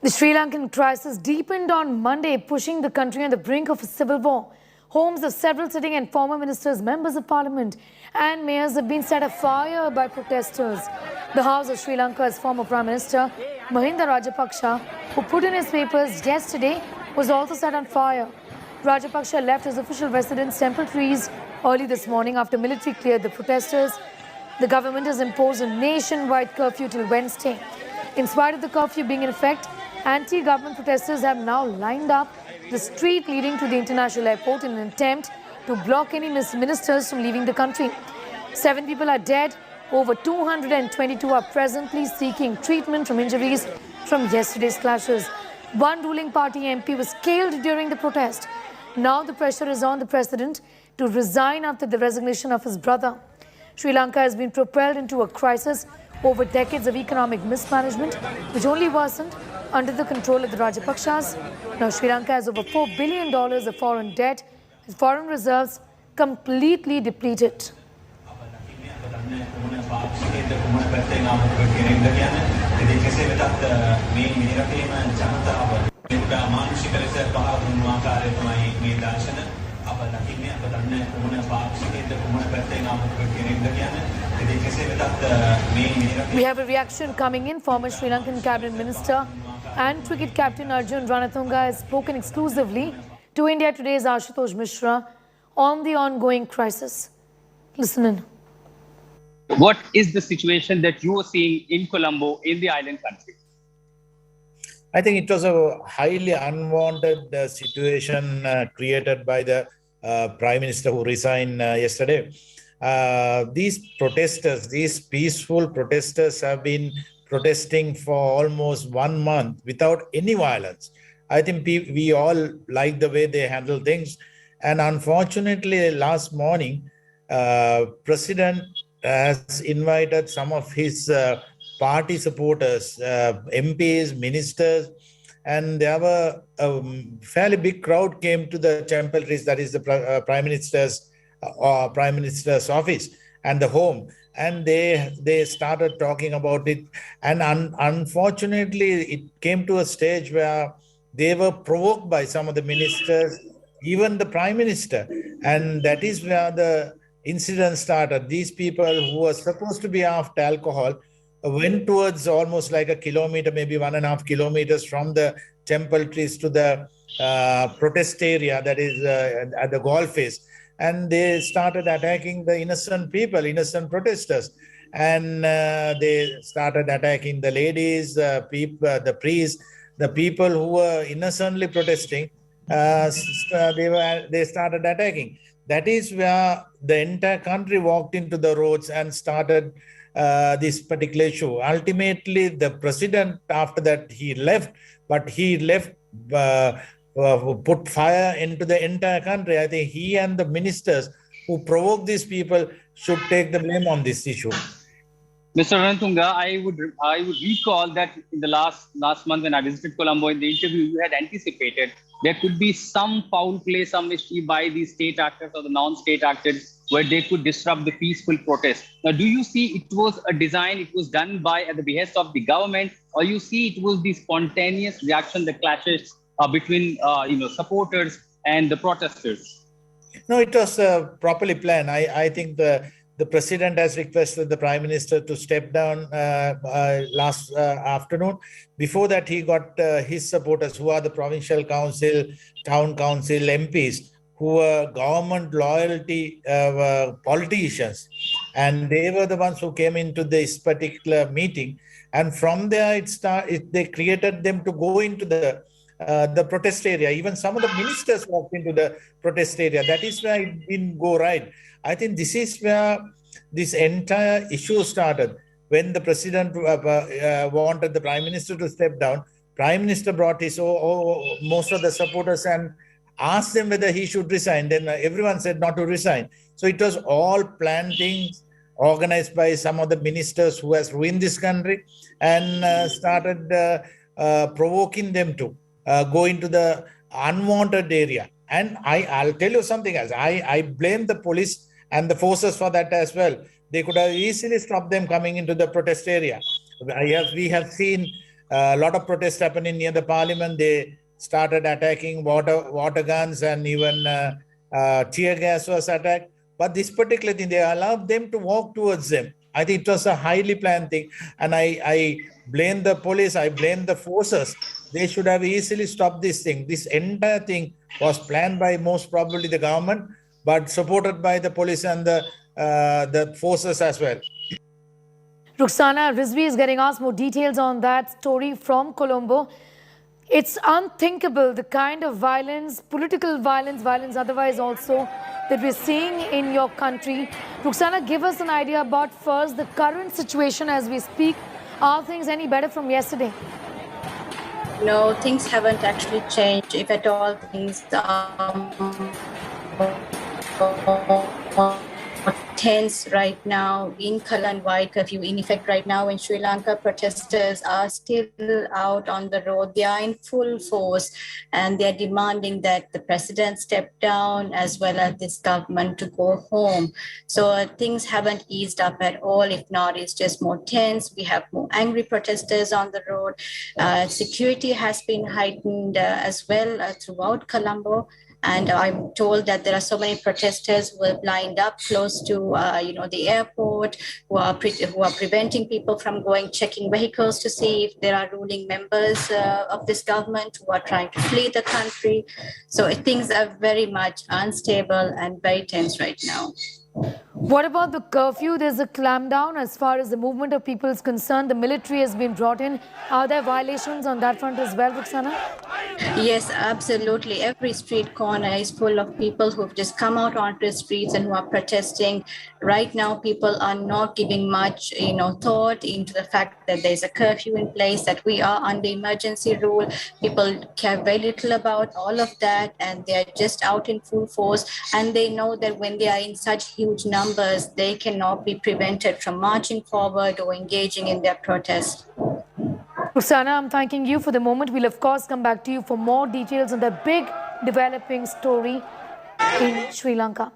The Sri Lankan crisis deepened on Monday, pushing the country on the brink of a civil war. Homes of several sitting and former ministers, members of parliament and mayors have been set afire by protesters. The house of Sri Lanka's former Prime Minister Mahinda Rajapaksa, who put in his papers yesterday, was also set on fire. Rajapaksa left his official residence Temple Trees early this morning after military cleared the protesters. The government has imposed a nationwide curfew till Wednesday. In spite of the curfew being in effect, anti-government protesters have now lined up the street leading to the international airport in an attempt to block any ministers from leaving the country. 7 people are dead. Over 222 are presently seeking treatment from injuries from yesterday's clashes. One ruling party MP was killed during the protest. Now the pressure is on the president to resign after the resignation of his brother. Sri Lanka has been propelled into a crisis over decades of economic mismanagement, which only worsened under the control of the Rajapaksas. Now Sri Lanka has over $4 billion of foreign debt and foreign reserves completely depleted. We have a reaction coming in. Former Sri Lankan cabinet minister and cricket captain Arjuna Ranatunga has spoken exclusively to India Today's Ashutosh Mishra on the ongoing crisis. Listen in. What is the situation that you are seeing in Colombo, in the island country? I think it was a highly unwanted situation created by the Prime Minister who resigned yesterday. These protesters, these peaceful protesters have been protesting for almost 1 month without any violence. I think we all like the way they handle things. And unfortunately, last morning, President has invited some of his party supporters, MPs, ministers, and there were a fairly big crowd came to the Temple Trees, that is the Prime Minister's office and the home, and they started talking about it. And unfortunately, it came to a stage where they were provoked by some of the ministers, even the Prime Minister, and that is where the incident started. These people who were supposed to be after alcohol went towards almost like a kilometer, maybe 1.5 kilometers from the Temple Trees to the protest area, that is at the golf face. And they started attacking the innocent people, innocent protesters. And they started attacking the ladies, the priests, the people who were innocently protesting. They started attacking. That is where the entire country walked into the roads and started this particular issue. Ultimately, the president, after that, he left, but he left, put fire into the entire country. I think he and the ministers who provoked these people should take the blame on this issue. Mr. Ranatunga, I would recall that in the last month when I visited Colombo, in the interview, you had anticipated there could be some foul play, some mischief by the state actors or the non-state actors where they could disrupt the peaceful protest. Now, do you see it was a design, it was done by at the behest of the government, or you see it was the spontaneous reaction, the clashes between supporters and the protesters? No, it was properly planned. I think the president has requested the Prime Minister to step down last afternoon. Before that, he got his supporters, who are the provincial council, town council, MPs, who were government loyalty politicians. And they were the ones who came into this particular meeting. And from there, they created them to go into the protest area. Even some of the ministers walked into the protest area. That is where it didn't go right. I think this is where this entire issue started. When the president wanted the Prime Minister to step down, Prime Minister brought his most of the supporters and asked them whether he should resign. Then everyone said not to resign. So it was all planned things organized by some of the ministers who has ruined this country and started provoking them to go into the unwanted area. And I'll tell you something else. I blame the police and the forces for that as well. They could have easily stopped them coming into the protest area. We have seen A lot of protests happening near the parliament. They started attacking water guns, and even tear gas was attacked. But this particular thing, they allowed them to walk towards them. I think it was a highly planned thing. And I blame the police, I blame the forces. They should have easily stopped this thing. This entire thing was planned by most probably the government, but supported by the police and the forces as well. Ruxana Rizvi is getting us more details on that story from Colombo. It's unthinkable, the kind of violence, political violence, violence otherwise also, that we're seeing in your country. Ruxana, give us an idea about first the current situation as we speak. Are things any better from yesterday? No, things haven't actually changed. If at all, things tense right now in Colombo wide curfew in effect right now in Sri Lanka. Protesters are still out on the road. They are in full force and they're demanding that the president step down as well as this government to go home. So things haven't eased up at all. If not, it's just more tense. We have more angry protesters on the road. Security has been heightened as well throughout Colombo. And I'm told that there are so many protesters who are lined up close to, the airport, who are preventing people from checking vehicles to see if there are ruling members of this government who are trying to flee the country. So things are very much unstable and very tense right now. What about the curfew? There's a clampdown as far as the movement of people is concerned. The military has been brought in. Are there violations on that front as well, Ruxana? Yes, absolutely. Every street corner is full of people who've just come out onto the streets and who are protesting. Right now, people are not giving much, thought into the fact that there's a curfew in place, that we are under emergency rule. People care very little about all of that, and they're just out in full force. And they know that when they are in such huge numbers, they cannot be prevented from marching forward or engaging in their protest. Ruxana, I'm thanking you for the moment. We'll of course come back to you for more details on the big developing story in Sri Lanka.